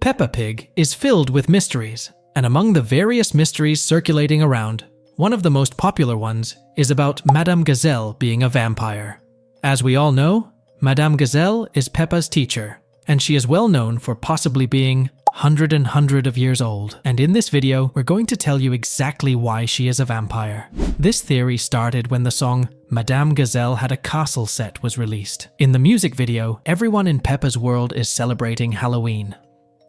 Peppa Pig is filled with mysteries, and among the various mysteries circulating around, one of the most popular ones is about Madame Gazelle being a vampire. As we all know, Madame Gazelle is Peppa's teacher, and she is well known for possibly being hundred of years old. And in this video, we're going to tell you exactly why she is a vampire. This theory started when the song Madame Gazelle Had a Castle set was released. In the music video, everyone in Peppa's world is celebrating Halloween.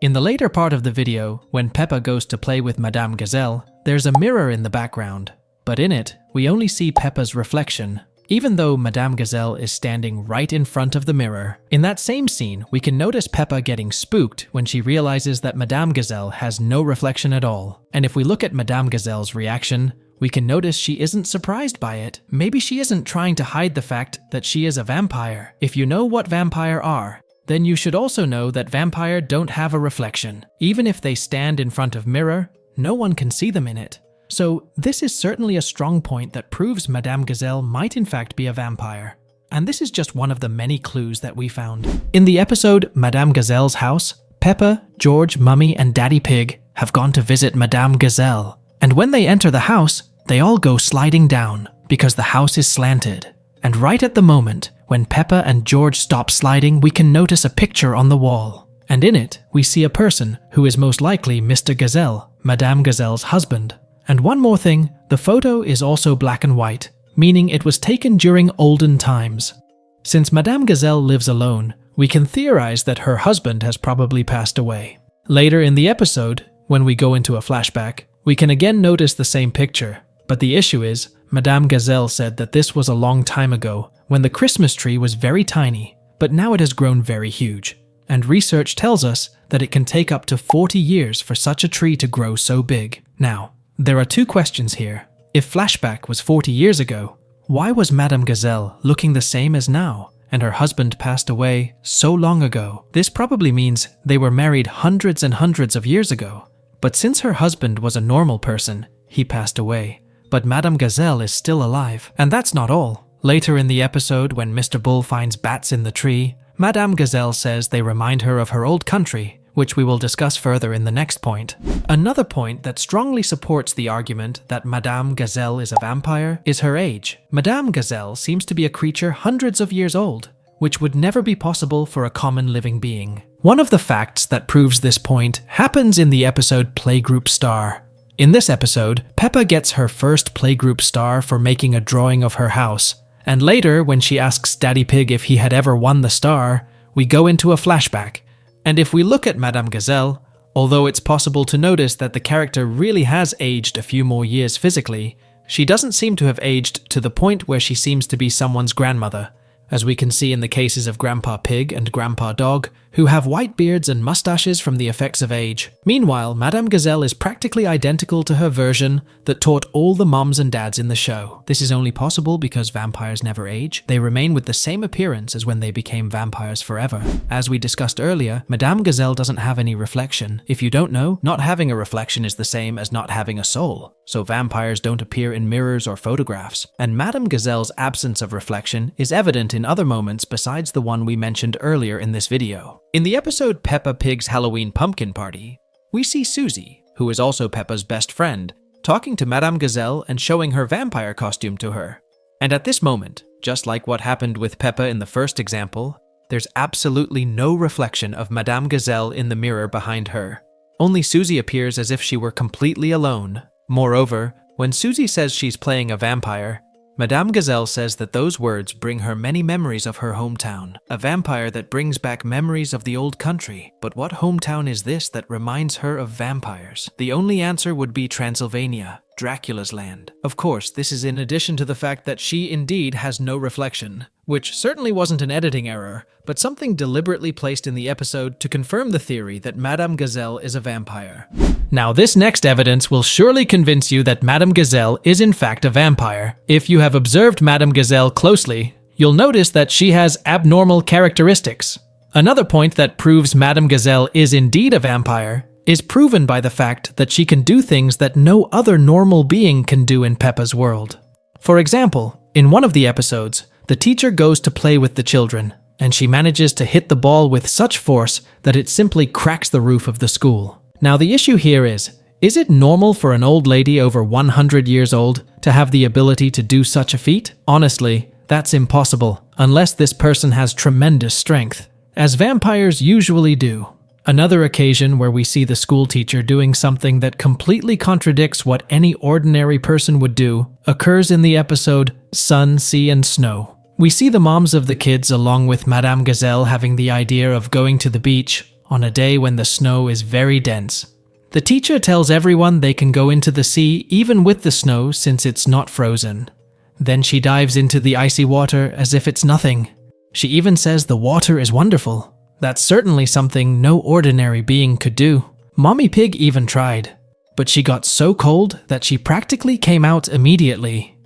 In the later part of the video, when Peppa goes to play with Madame Gazelle, there's a mirror in the background, but in it, we only see Peppa's reflection, even though Madame Gazelle is standing right in front of the mirror. In that same scene, we can notice Peppa getting spooked when she realizes that Madame Gazelle has no reflection at all. And if we look at Madame Gazelle's reaction, we can notice she isn't surprised by it. Maybe she isn't trying to hide the fact that she is a vampire. If you know what vampire are, then you should also know that vampire don't have a reflection. Even if they stand in front of mirror, no one can see them in it. So this is certainly a strong point that proves Madame Gazelle might in fact be a vampire. And this is just one of the many clues that we found. In the episode Madame Gazelle's house, Peppa, George, Mummy, and Daddy Pig have gone to visit Madame Gazelle. And when they enter the house, they all go sliding down because the house is slanted. And right at the moment, when Peppa and George stop sliding, we can notice a picture on the wall. And in it, we see a person who is most likely Mr. Gazelle, Madame Gazelle's husband. And one more thing, the photo is also black and white, meaning it was taken during olden times. Since Madame Gazelle lives alone, we can theorize that her husband has probably passed away. Later in the episode, when we go into a flashback, we can again notice the same picture. But the issue is, Madame Gazelle said that this was a long time ago, when the Christmas tree was very tiny, but now it has grown very huge. And research tells us that it can take up to 40 years for such a tree to grow so big. Now, there are two questions here. If flashback was 40 years ago, why was Madame Gazelle looking the same as now, and her husband passed away so long ago? This probably means they were married hundreds and hundreds of years ago. But since her husband was a normal person, he passed away. But Madame Gazelle is still alive. And that's not all. Later in the episode, when Mr. Bull finds bats in the tree, Madame Gazelle says they remind her of her old country, which we will discuss further in the next point. Another point that strongly supports the argument that Madame Gazelle is a vampire is her age. Madame Gazelle seems to be a creature hundreds of years old, which would never be possible for a common living being. One of the facts that proves this point happens in the episode Playgroup Star. In this episode, Peppa gets her first playgroup star for making a drawing of her house, and later when she asks Daddy Pig if he had ever won the star, we go into a flashback. And if we look at Madame Gazelle, although it's possible to notice that the character really has aged a few more years physically, she doesn't seem to have aged to the point where she seems to be someone's grandmother, as we can see in the cases of Grandpa Pig and Grandpa Dog, who have white beards and mustaches from the effects of age. Meanwhile, Madame Gazelle is practically identical to her version that taught all the moms and dads in the show. This is only possible because vampires never age. They remain with the same appearance as when they became vampires forever. As we discussed earlier, Madame Gazelle doesn't have any reflection. If you don't know, not having a reflection is the same as not having a soul. So vampires don't appear in mirrors or photographs. And Madame Gazelle's absence of reflection is evident in other moments besides the one we mentioned earlier in this video. In the episode Peppa Pig's Halloween Pumpkin Party, we see Susie, who is also Peppa's best friend, talking to Madame Gazelle and showing her vampire costume to her. And at this moment, just like what happened with Peppa in the first example, there's absolutely no reflection of Madame Gazelle in the mirror behind her. Only Susie appears as if she were completely alone. Moreover, when Susie says she's playing a vampire, Madame Gazelle says that those words bring her many memories of her hometown, a vampire that brings back memories of the old country. But what hometown is this that reminds her of vampires? The only answer would be Transylvania, Dracula's land. Of course, this is in addition to the fact that she indeed has no reflection, which certainly wasn't an editing error, but something deliberately placed in the episode to confirm the theory that Madame Gazelle is a vampire. Now, this next evidence will surely convince you that Madame Gazelle is in fact a vampire. If you have observed Madame Gazelle closely, you'll notice that she has abnormal characteristics. Another point that proves Madame Gazelle is indeed a vampire is proven by the fact that she can do things that no other normal being can do in Peppa's world. For example, in one of the episodes, the teacher goes to play with the children, and she manages to hit the ball with such force that it simply cracks the roof of the school. Now the issue here is it normal for an old lady over 100 years old to have the ability to do such a feat? Honestly, that's impossible, unless this person has tremendous strength, as vampires usually do. Another occasion where we see the school teacher doing something that completely contradicts what any ordinary person would do occurs in the episode Sun, Sea, and Snow. We see the moms of the kids along with Madame Gazelle having the idea of going to the beach on a day when the snow is very dense. The teacher tells everyone they can go into the sea even with the snow since it's not frozen. Then she dives into the icy water as if it's nothing. She even says the water is wonderful. That's certainly something no ordinary being could do. Mommy Pig even tried, but she got so cold that she practically came out immediately.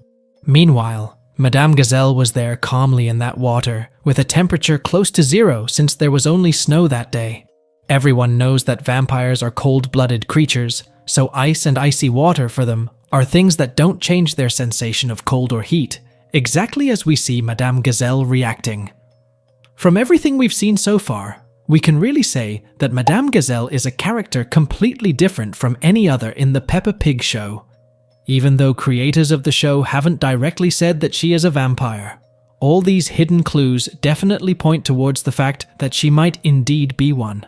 Meanwhile, Madame Gazelle was there calmly in that water, with a temperature close to 0 since there was only snow that day. Everyone knows that vampires are cold-blooded creatures, so ice and icy water for them are things that don't change their sensation of cold or heat, exactly as we see Madame Gazelle reacting. From everything we've seen so far, we can really say that Madame Gazelle is a character completely different from any other in the Peppa Pig show. Even though creators of the show haven't directly said that she is a vampire, all these hidden clues definitely point towards the fact that she might indeed be one.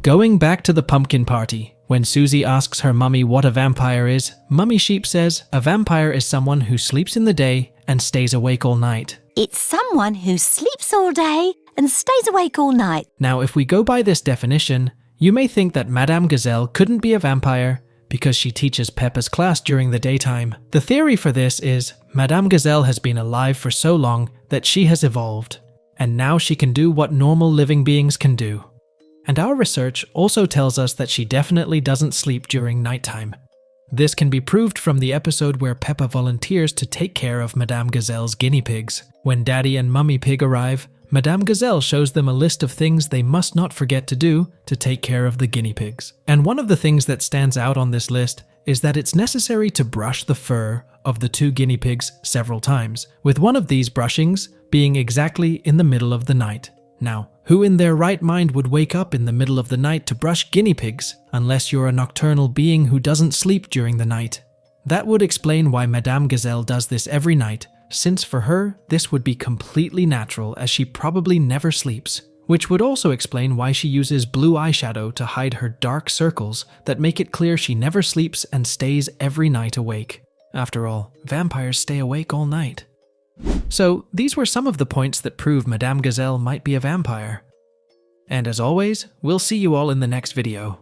Going back to the pumpkin party, when Susie asks her mummy what a vampire is, Mummy Sheep says a vampire is someone who sleeps in the day and stays awake all night. It's someone who sleeps all day and stays awake all night. Now, if we go by this definition, you may think that Madame Gazelle couldn't be a vampire because she teaches Peppa's class during the daytime. The theory for this is Madame Gazelle has been alive for so long that she has evolved, and now she can do what normal living beings can do. And our research also tells us that she definitely doesn't sleep during nighttime. This can be proved from the episode where Peppa volunteers to take care of Madame Gazelle's guinea pigs. When Daddy and Mummy Pig arrive, Madame Gazelle shows them a list of things they must not forget to do to take care of the guinea pigs. And one of the things that stands out on this list is that it's necessary to brush the fur of the 2 guinea pigs several times, with one of these brushings being exactly in the middle of the night. Now, who in their right mind would wake up in the middle of the night to brush guinea pigs, unless you're a nocturnal being who doesn't sleep during the night? That would explain why Madame Gazelle does this every night, since for her, this would be completely natural as she probably never sleeps, which would also explain why she uses blue eyeshadow to hide her dark circles that make it clear she never sleeps and stays every night awake. After all, vampires stay awake all night. So, these were some of the points that prove Madame Gazelle might be a vampire. And as always, we'll see you all in the next video.